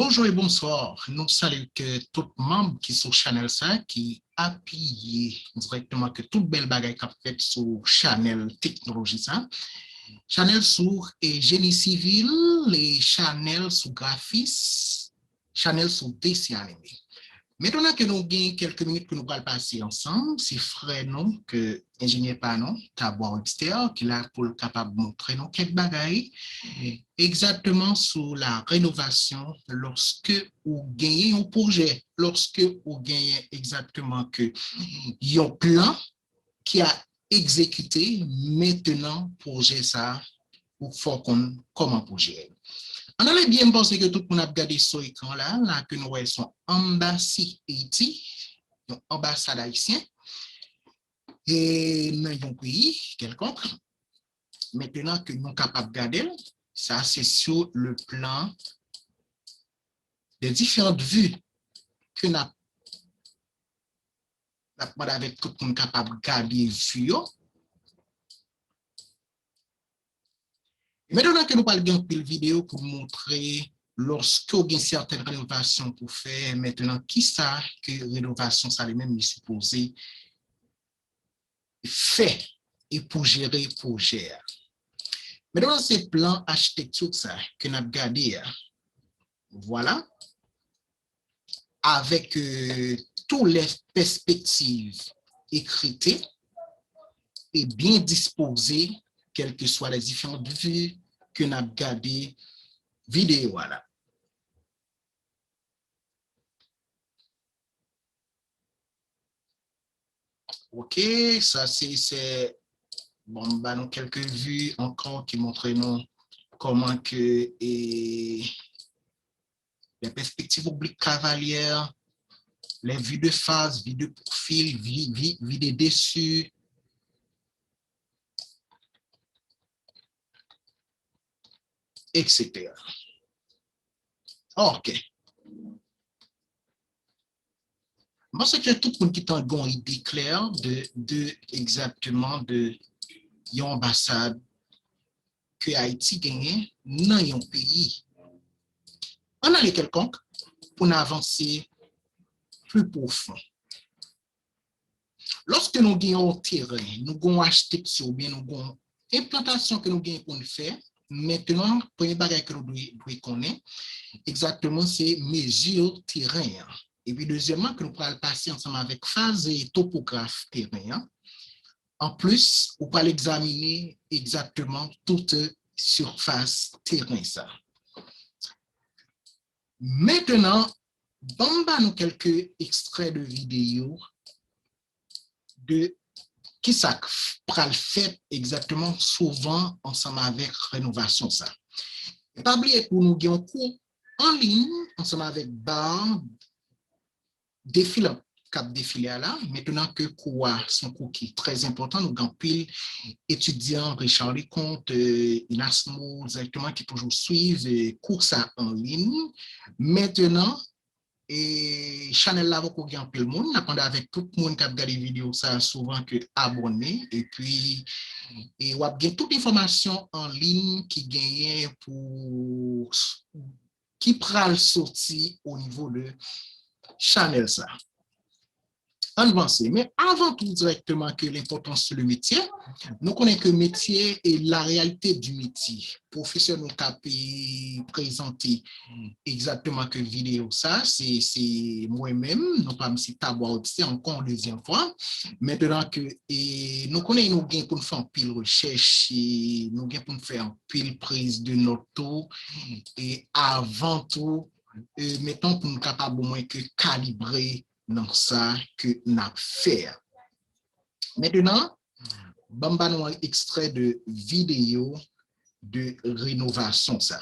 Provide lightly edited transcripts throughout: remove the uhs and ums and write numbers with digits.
Bonjour et bonsoir. Nous saluons que tout membre qui sont Channel 5 qui appuie directement que toute belle bagaille qu'a fait sur Channel Technologie ça. Channel sur génie civil, les Channel sur graphisme, Channel sur dessin animé. Maintenant que nous avons quelques minutes que nous allons passer ensemble, c'est frère nous que ingénieur Panon, Tabois Webster, qui est là pour capable de montrer nous quelques bagailles exactement sur la rénovation lorsque vous gagnez un projet, lorsque vous gagnez exactement que il y a un plan qui a exécuté maintenant projet ça pour faire comment projet. On allait bien penser que tout le monde a regardé sur l'écran là que nous voyons son ambassade Haïti, ambassade haïtienne, et dans un pays quelconque. Maintenant que nous sommes capables de regarder, ça c'est sur le plan des différentes vues que nous avons avec tout le monde capable de regarder vues. Maintenant que nous parlons d'une pile vidéo pour montrer lorsque vous avez certaines rénovations pour faire, maintenant qui ça que rénovation ça lui-même est supposé faire et pour gérer le projet. Maintenant, c'est plan architecture ça que nous avons gardé. Voilà. Avec toutes les perspectives écrites et bien disposées, quelles que soient les différentes vues que nous avons gardées vidéo. Voilà. OK, ça c'est bon, bah, nous quelques vues encore qui montrent nous comment que les perspectives obliques cavalières, les vues de face, vues de profil, vues de dessus, etc. OK. Moi, c'est que tout le monde qui a une idée claire de exactement de l'ambassade que Haïti gagne dans un pays. On a les quelconque pour avancer plus profond. Lorsque nous gagnons un terrain, nous gagnons architecture, bien nous gagnons implantation que nous gagnons pour nous faire. Maintenant, premier bagage que nous devons connaître, exactement, c'est mesure terrain. Et puis, deuxièmement, que nous pourrons passer ensemble avec phase et topographe terrain. En plus, on va examiner exactement toute surface terrain. Ça. Maintenant, nous quelques extraits de vidéo de qui ça pral fait exactement souvent ensemble avec rénovation ça. Et pas oublier pour nous un cours en ligne ensemble avec bar défilant cap défilé là maintenant que cours son cours qui est très important nous avons pile étudiants Richard Lecomte Inasmo directement qui toujours suivent cours ça en ligne maintenant. Et Channel là, vous avez un peu le monde, avec tout le monde qui a regardé les vidéos, ça souvent que abonné. Et puis, vous avez toute information en ligne qui gagne pour qui pral sortir au niveau de Channel ça. Avancé. Mais avant tout directement que l'importance sur le métier, nous connaissons que le métier est la réalité du métier. Professeur nous a présenté exactement que vidéo ça, c'est moi-même, non pas si Tabois c'est encore une deuxième fois. Maintenant que nous connaissons nous gain pour faire un pile recherche, nous gain pour faire un pile prise de notes et avant tout, mettons pour nous capable au moins que calibrer dans ça que nous fait. Maintenant, Bamba nous a extrait de vidéo de rénovation ça.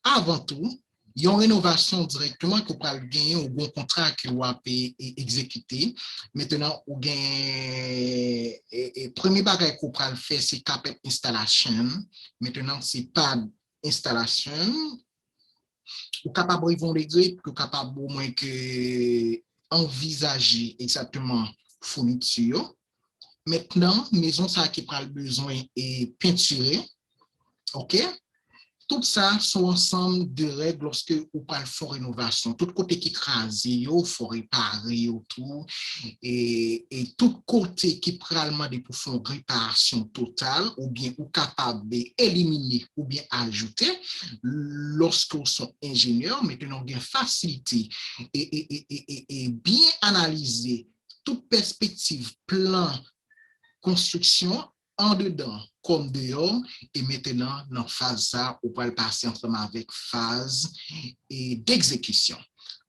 Avant tout, il y a une rénovation directement que vous pouvez gagner au bon contrat que vous avez exécuté. Maintenant, vous gagnez premier bagage que vous pouvez faire, c'est capable installation. Maintenant, c'est pas installation. Vous capable de régler, vous capable au moins que envisager exactement fourniture. Maintenant, maison ça qui prend le besoin est peinturée. OK? tout ça sont ensemble de règles lorsque vous parlez de rénovation. Tout côté qui crase, il faut réparer autour. Et tout côté qui prend des pour faire une réparation totale, ou bien ou capable d'éliminer ou bien ajouter, lorsque vous sont ingénieurs, maintenant, vous avez facilité et bien analyser toute perspective, plan, construction, en dedans comme dehors, et maintenant, dans phase ça, on va passer ensemble avec phase d'exécution.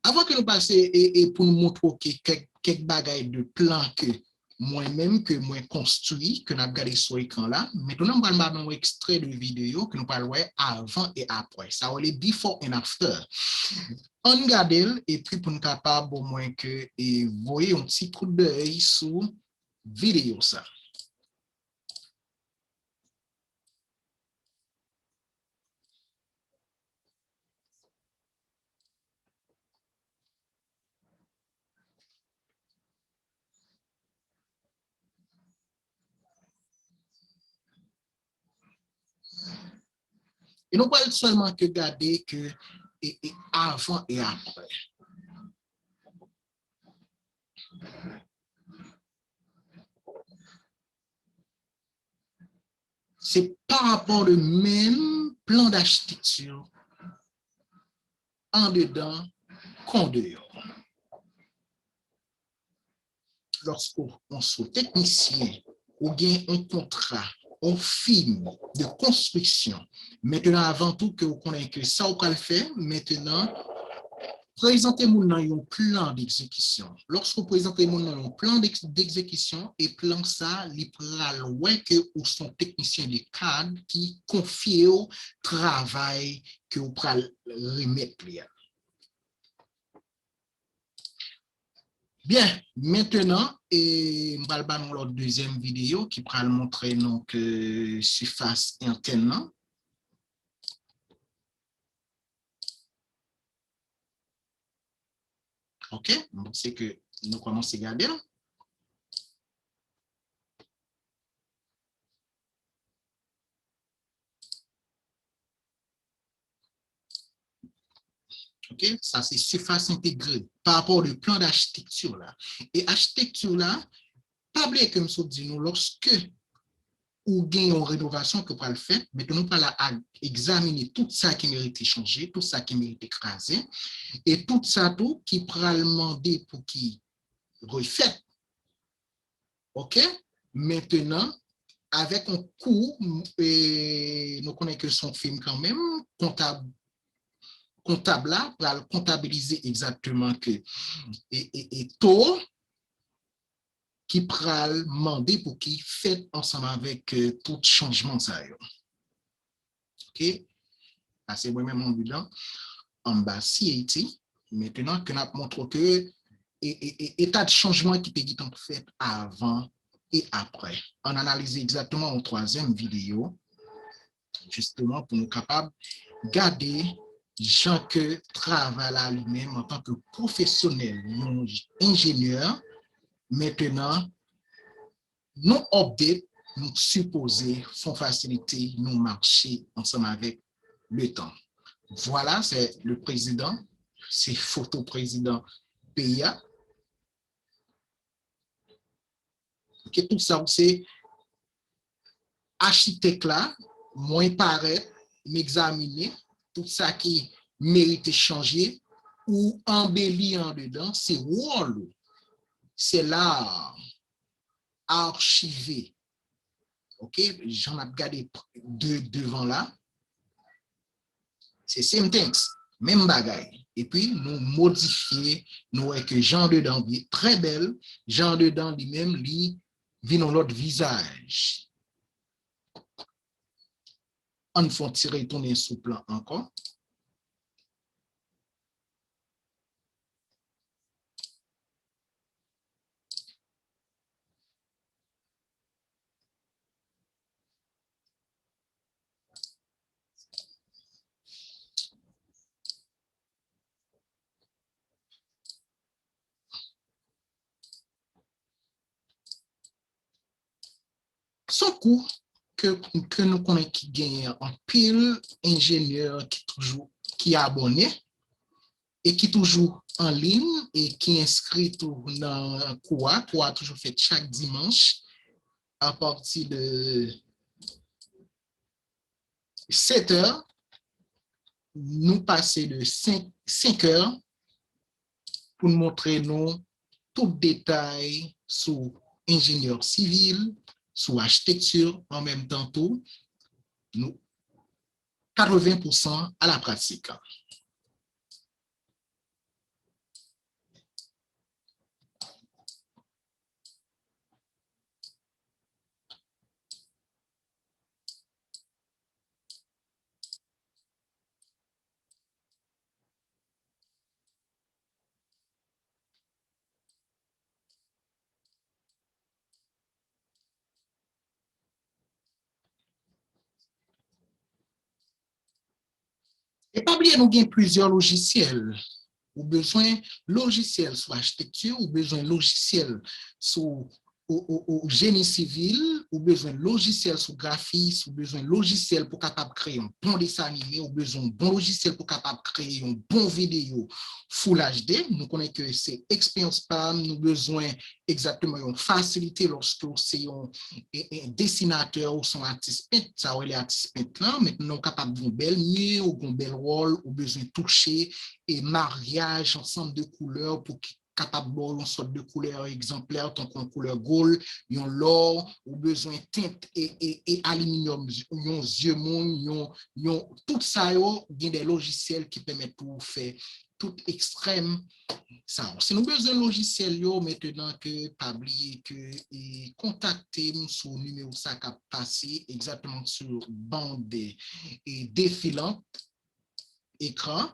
Avant que nous passions et pour nous montrer quelques bagailles de plan que moi-même, que moi construit, que nous avons regardé sur l'écran là, maintenant, nous allons un extrait de vidéo que nous parlons avant et après. Ça va aller before and after. On regarde et puis pour nous capable au moins que et voyez un petit coup d'œil sur vidéo ça. Et nous pouvons seulement que garder que avant et après. C'est par rapport au même plan d'architecture en dedans qu'en dehors. Lorsqu'on soit technicien ou bien un contrat, un film de construction, maintenant avant tout que vous connaissez que ça on peut le faire, maintenant présentez-moi un plan d'exécution. Lorsque vous présentez un plan d'exécution et plan ça, il pral ouais que vous sont techniciens de cadre qui confient au travail que vous pral remettre. Bien, maintenant, et on va dans la deuxième vidéo qui va montrer donc surface interne. OK, donc c'est que nous commençons à regarder. OK, ça c'est surface intégrée par rapport au plan d'architecture là. Et architecture là, pas oublier comme ça dit nous lorsque ou gagne une rénovation que vous le faire, maintenant nous allons examiner tout ça qui mérite de changer, tout ça qui mérite d'écraser, et tout ça tout qui pourra demander pour qui refait. OK? Maintenant, avec un coût, et nous connaissons que son film quand même, comptable là, pour comptabiliser exactement que et taux qui pral demander pour qui fait ensemble avec tout changement ça. OK? C'est moi-même mon bilan en bas CAT. Maintenant, que nous montrons que état de changement qui était en fait avant et après. On analyse exactement en troisième vidéo, justement pour nous capables de garder gens que travaille à lui-même en tant que professionnel, ingénieur. Maintenant, nous update, nous supposer font faciliter nous marcher ensemble avec le temps. Voilà, c'est le président, c'est photo président PIA. Okay, tout ça, c'est architecte là, moi paraît, m'examiner, tout ça qui mérite de changer ou embellir en dedans, c'est rôle, c'est l'art archivé. OK, j'en ai regardé devant là, c'est same things, même bagaille. Et puis, nous modifier, nous voyons que Jean dedans est très belle, Jean dedans lui-même, lui, vit dans l'autre visage. On faut tirer tourner sous plan encore. Son coût que nous connaissons qui gagne en pile ingénieur qui est abonné et qui toujours en ligne et qui inscrit tout dans quoi toujours fait chaque dimanche à partir de 7 heures, nous passer de 5 heures pour nous montrer nous tout détail sur ingénieur civil, sur architecture, en même temps tout, nous 80% à la pratique. Et pas oublier, nous avons plusieurs logiciels. Ou besoin logiciel sur architecture, ou besoin logiciel sur au génie civil, ou besoin logiciel sur graphisme, ou besoin logiciel pour capable créer un bon dessin animé, ou besoin bon logiciel pour capable créer un bon vidéo Full HD. Nous connaissons que c'est expérience PAM, nous besoin exactement une facilité lorsque c'est un dessinateur ou son artiste peint, ça ou les artistes peint là, maintenant capable de belle mieux ou un bel rôle, ou besoin toucher et mariage ensemble de couleurs pour capable de une sorte de couleur exemplaire, tant qu'on couleur gold, yon l'or, ou besoin teinte et aluminium, yon yeux yon tout ça, yon des logiciels qui permettent de faire tout extrême. Ça. Si nous besoin de logiciel, maintenant que pas oublier que contactez sur le numéro ça qui a passé exactement sur bande et défilante écran.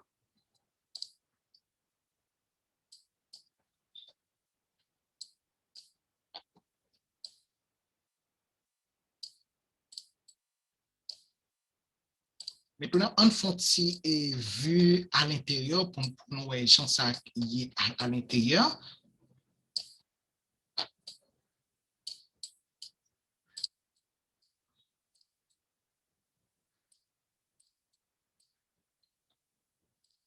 Maintenant, on fait et vu à l'intérieur pour nous voir gens ça qui à l'intérieur.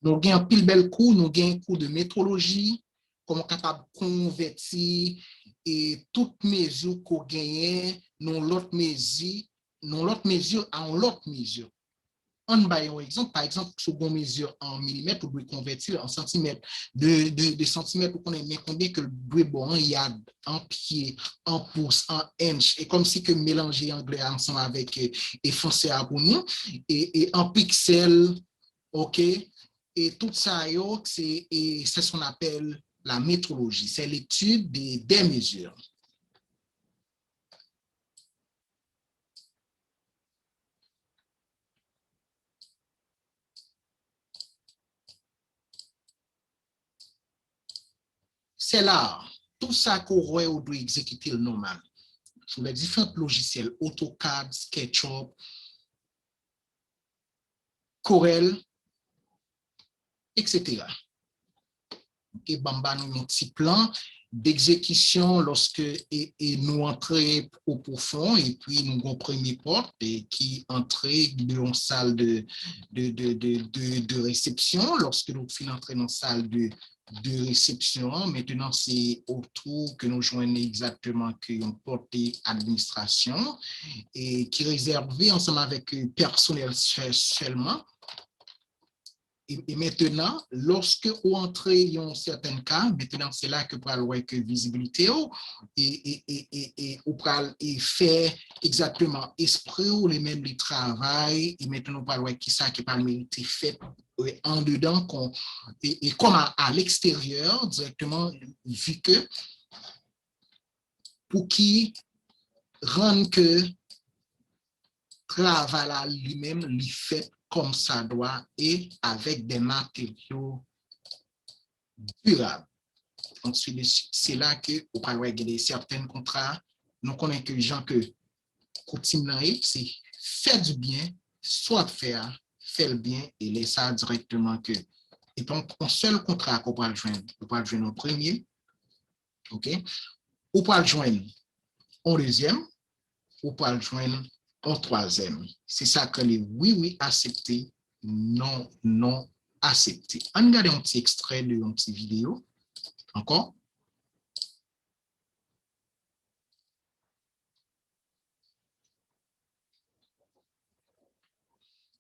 Nous avons un pile bel cours, nous avons un cours de métrologie, comment capable de convertir et toutes mesures qu'on gagne, non l'autre mesure à l'autre mesure. On va un exemple, par exemple, sur une mesure en millimètres, vous pouvez convertir en centimètres, de centimètres, vous connaissez combien que le bruit bon, en yard, en pied, en pouce, en inch, et comme si que mélanger anglais ensemble avec et français pour nous, et en pixels, ok, et tout ça, c'est ce qu'on appelle la métrologie, c'est l'étude des mesures. C'est là, tout ça qu'on doit exécuter le normal sur les différents logiciels, AutoCAD, SketchUp, Corel, etc. Et Bamba nous un petit plan d'exécution lorsque nous entrons au profond et puis nous avons premier porte qui entre dans une salle de réception. Lorsque nous finissons entrer dans une salle de réception, maintenant c'est autour que nous joignons exactement une porte d'administration et qui est réservée ensemble avec le personnel seulement. Et maintenant, lorsque vous entrez dans certains cas, maintenant c'est là que vous parlez que visibilité et vous parlez faire exactement esprit ou les mêmes les travail et maintenant vous parlez qui ça qui parle été fait en dedans et comme à l'extérieur directement vu que pour qui rend que travail lui-même lui fait comme ça doit et avec des matériaux durables. Ensuite, c'est là que on parle de certains contrats. Nous connaissons que les gens que c'est faire du bien, soit faire le bien et laisser ça directement que. Et donc, un seul contrat qu'on peut joindre au premier, ok? On peut joindre au deuxième, on peut joindre en troisième. C'est ça que les oui, oui, accepté, non, non, accepté. On regarde un petit extrait de une petite vidéo. Encore.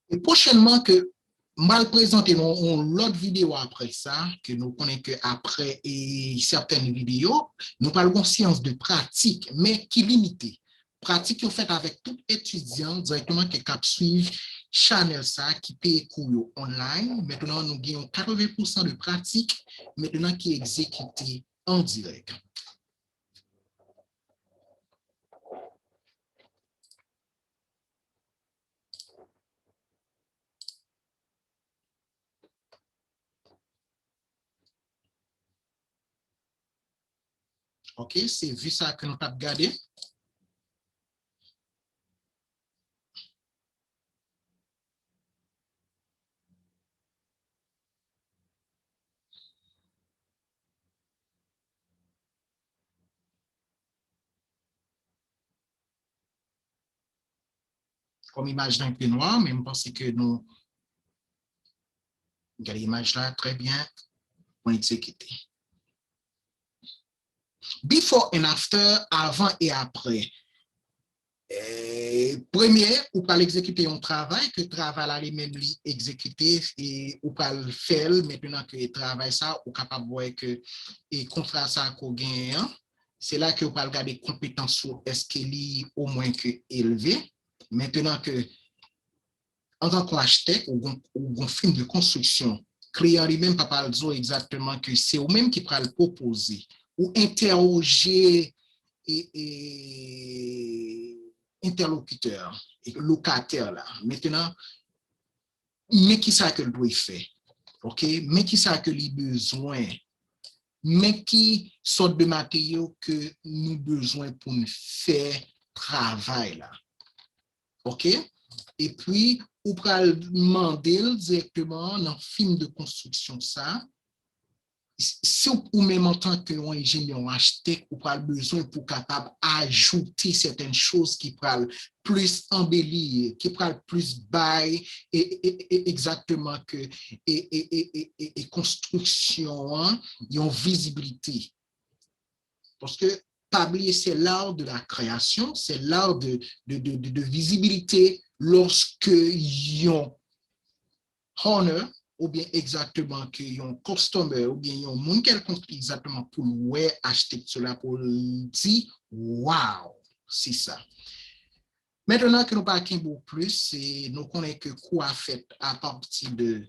Et prochainement, que mal présenté l'autre vidéo après ça, que nous connaissons qu'après et certaines vidéos, nous parlons de science de pratique, mais qui est limitée. Pratique faite avec tout étudiant directement qui cap suivre channel ça, qui paye cours online. Maintenant, nous gagnons 80% de pratique, maintenant qui est exécuté en direct. OK, c'est vu ça que nous avons regardé. Comme image d'un peu noir, mais je pense que nous, regardez l'image là, très bien, on exécuté. Before and after, avant et après. Premier, ou pas l'exécuter un travail, que le travail là, les mêmes exécuter et ou pas le faire, maintenant que le travail ça, ou capable de voir que et contrat ça qu'on gagne, c'est là que vous pas regarder compétences sur est-ce qu'il est au moins que élevé. Maintenant que en tant qu'architecte ou un film de construction, client lui-même pas parler exactement que c'est au même qui pourra le proposer ou interroger et interlocuteur et locataire là. Maintenant, mais qui ça que le doit faire? OK? Mais qui ça que les besoins? Mais qui sorte de matériaux que nous besoin pour nous faire travail là? OK? Et puis, ou pral demander directement dans le film de construction ça, si ou même en tant qu'ingénieur architecte, ou pral besoin pour capable ajouter certaines choses qui pral plus embellir, qui pral plus bail et exactement que et construction, hein, une visibilité. Parce que pas oublier, c'est l'art de la création, c'est l'art de visibilité lorsque yon honor ou bien exactement que yon customer ou bien yon moun quelconque exactement pour ouais acheter cela pour dire wow, c'est ça. Maintenant que nous parlons beaucoup plus, nous connaissons que quoi fait à partir de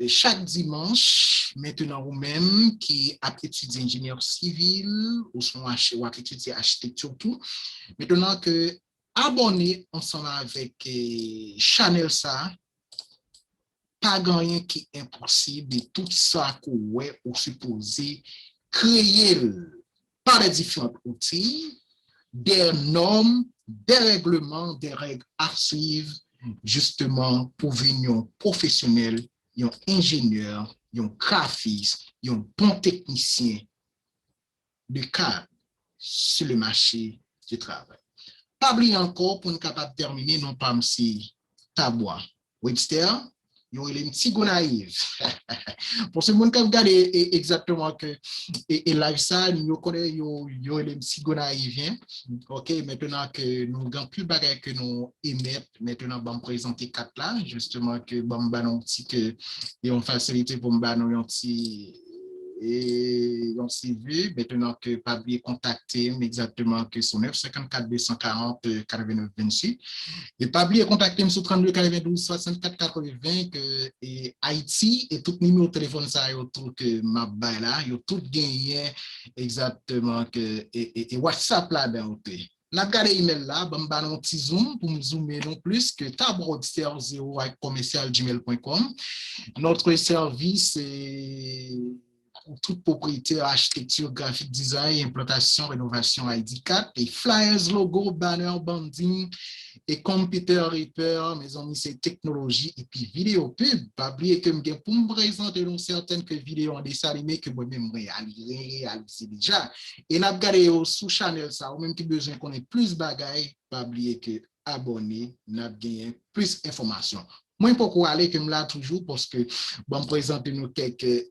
chaque dimanche, maintenant ou même qui a étudié ingénieur civil ou sont ou a étudié architecture tout, maintenant que abonner ensemble avec Channel ça, pas rien qui est impossible et tout ça qu'on ouais ou supposé créer par les différents outils, des normes, des règlements, des règles à suivre justement pour venir professionnel, un ingénieur, un graphiste, un bon technicien de cadre sur le marché du travail. Pas oublier encore pour nous capable de terminer, non pas si Tabois, Webster, il y a un petit go naïf. Pour ce monde qui regarde exactement que et live ça, nous connaissons il y a un petit go naïf. OK, maintenant que nous avons plus de bagages que nous émettons, maintenant on présenter quatre là, justement que bon un petit que et on facilité pour nous un petit et on s'est vu, maintenant que pas oublier contacter exactement que sur 954 240 89 26. Et pas oublier contacter sur 32 92 64 80 que et Haïti et tout numéro de téléphone ça y autour que m'a bail là, yo tout gagné exactement que et WhatsApp là dans n'a gardé email là, bon bah un petit zoom pour me zoomer non plus que tabroadster 0 avec commercial@gmail.com. Notre service est pour toute propriétaire, architecture, graphique design, implantation, rénovation ID4, et flyers, logo, banner, banding, et computer repair, mes amis, c'est technologie, et puis vidéo pub. Pas oublier que pour me présenter certaines vidéos en dessin animé que moi-même réalisé déjà. Et n'a regardé sous channel ça, ou même qui besoin qu'on ait plus bagaille, pas oublier que abonné, n'a gagné plus d'informations. Moi, pourquoi aller comme là toujours, parce que bon, présenter nous quelques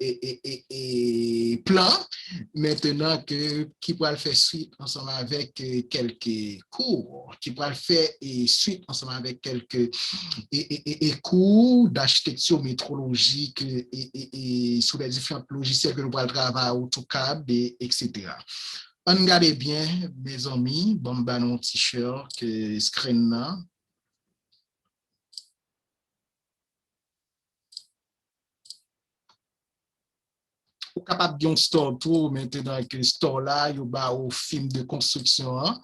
plans, maintenant qui pourra le faire suite ensemble avec quelques cours, qui pourra le faire suite ensemble avec quelques cours d'architecture métrologique sur les différents logiciels que nous pourrons travailler, AutoCAD, etc. On regarde bien, mes amis, bon, ben, un t-shirt, screen là. Ou capable de store pour maintenant que store là, il y a au film de construction. Hein.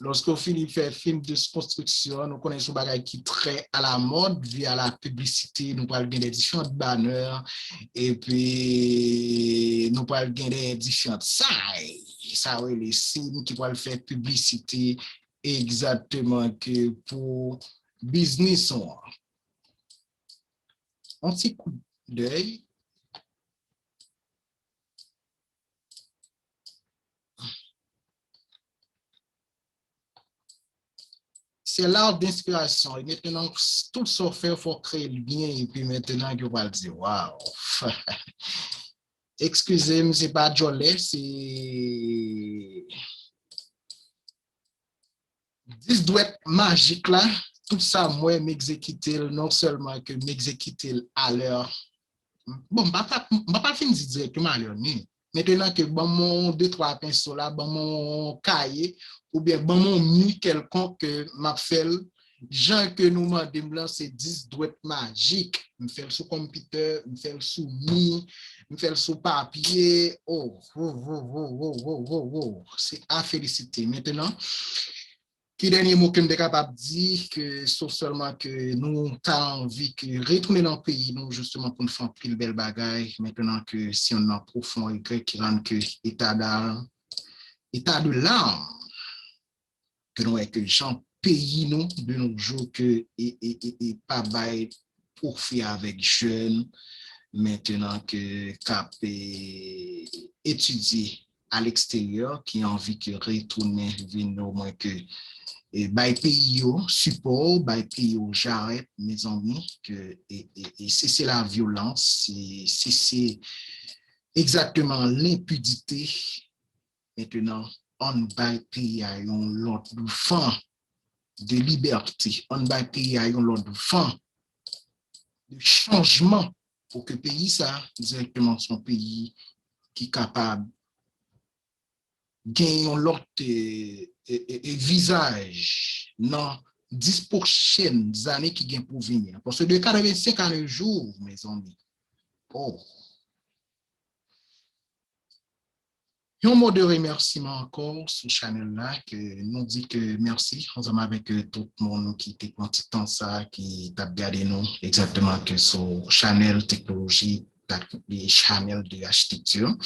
Lorsqu'on finit de faire film de construction, nous connaissons des bagages qui très à la mode via la publicité. Nous parlons des différents banners et puis nous parlons des différentes salles. Ça, oui, les signes qui vont faire publicité exactement que pour business. Un petit coup d'œil. C'est l'art d'inspiration. Et maintenant, tout ça fait, il faut créer le bien. Et puis maintenant, on va dire, waouh. Excusez-moi, c'est pas Jolet, c'est 10 doit être magique là. Tout ça, moi, m'exécuter, non seulement que m'exécuter à l'heure. Bon, je ne vais pas finir directement à l'heure. Maintenant que bon, mon 2-3 pinceaux là, bon, mon cahier, ou bien bon, mon mi quelconque que m'a fait, gens que nous demandons là, c'est 10 doit être magique. Je fais sous computer, je fais sous mi, je fais sous papier. C'est à féliciter. Maintenant, qui dernier mot que je suis capable de dire, que sauf seulement que nous avons envie de retourner dans le pays, nous, justement, pour nous faire une belle bagaille, maintenant que si on a profond et qui rend que état de l'âme, que nous avons que les gens pays nous de nos jours que et pas bail pour faire avec jeunes, maintenant que cap étudier à l'extérieur, qui a envie de retourner, venir au moins que et by pays support, by pays j'arrête mes amis que et c'est la violence, c'est exactement l'impudité. Maintenant, on by pays à un l'autre fin de liberté, on by pays à un l'autre fin de changement pour que le pays ça directement son pays qui est capable gagne l'autre visage non 10 prochaines années qui gagnent pour venir. Parce que de 45 à le jour, mes amis. Oh. Un mot de remerciement encore sur Chanel là, que nous dit que merci, ensemble avec tout le monde qui était en temps ça, qui t'a regardé nous exactement que sur Chanel technologie, les Chanel de architecture.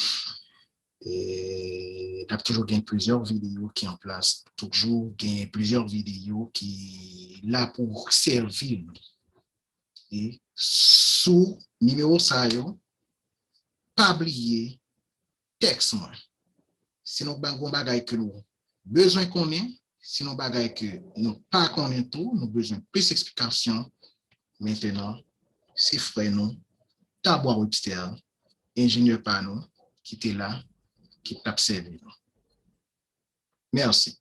Et il y a toujours plusieurs vidéos qui en place, toujours plusieurs vidéos qui là pour servir. Et sous numéro ça, pas oublier texte moi. Sinon bangon bagay que nous besoin qu'on ait, sinon bagay que nous pas connaît tout, nous besoin plus d'explications. Maintenant, c'est frère nous, d'abord auditeur, ingénieur par nous, qui était là, qui t'a servi. Merci.